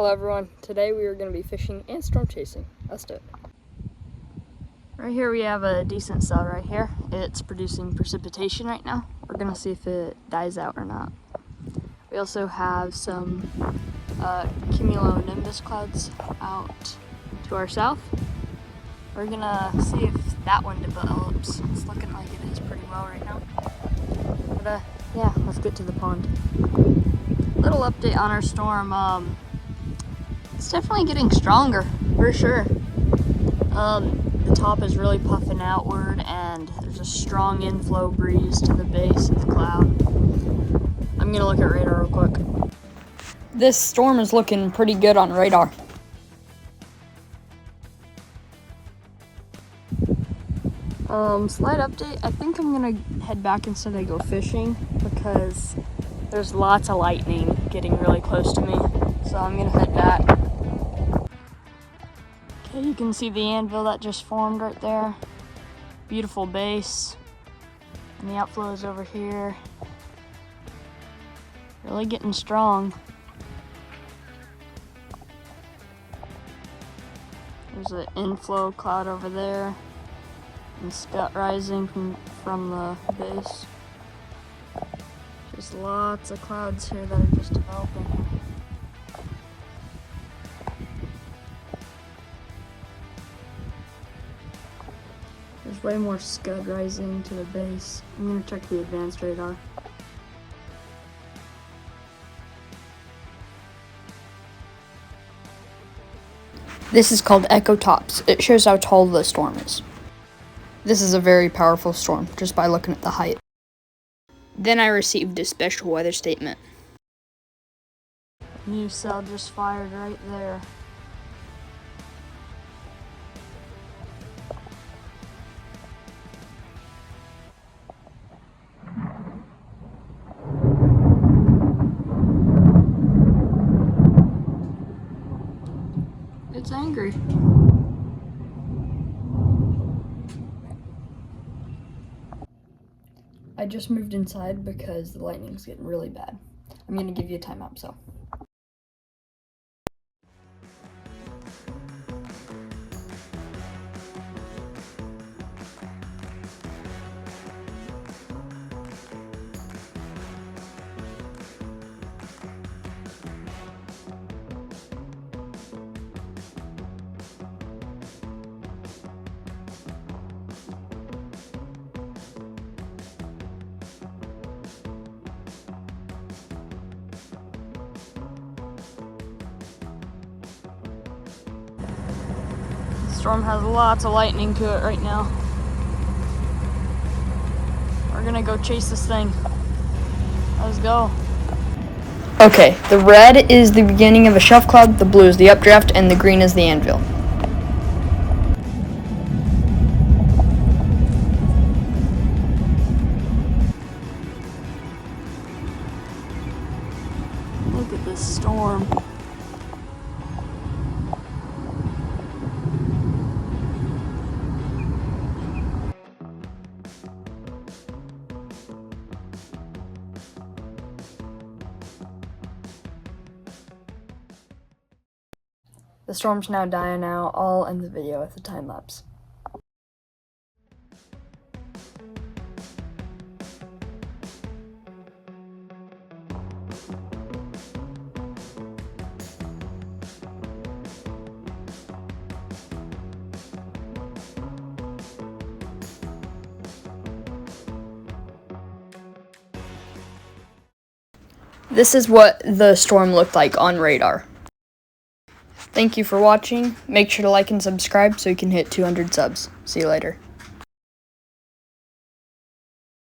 Hello everyone, today we are going to be fishing and storm chasing. Let's do it. Right here we have a decent cell right here. It's producing precipitation right now. We're going to see if it dies out or not. We also have some cumulonimbus clouds out to our south. We're going to see if that one develops. It's looking like it is pretty well right now. But yeah, let's get to the pond. Little update on our storm. It's definitely getting stronger, for sure. The top is really puffing outward and there's a strong inflow breeze to the base of the cloud. I'm gonna look at radar real quick. This storm is looking pretty good on radar. Slight update, I think I'm gonna head back instead of go fishing because there's lots of lightning getting really close to me. So I'm gonna head back. Okay, you can see the anvil that just formed right there. Beautiful base. And the outflow is over here. Really getting strong. There's an inflow cloud over there. And scut rising from the base. Just lots of clouds here that are just developing. There's way more scud rising to the base. I'm gonna check the advanced radar. This is called Echo Tops. It shows how tall the storm is. This is a very powerful storm, just by looking at the height. Then I received a special weather statement. New cell just fired right there. It's angry. I just moved inside because the lightning's getting really bad. I'm gonna give you a timeout, so. Storm has lots of lightning to it right now. We're gonna go chase this thing. Let's go. Okay, the red is the beginning of a shelf cloud, the blue is the updraft, and the green is the anvil. Look at this storm. The storm's now dying out. I'll end the video with a time lapse. This is what the storm looked like on radar. Thank you for watching. Make sure to like and subscribe so you can hit 200 subs. See you later.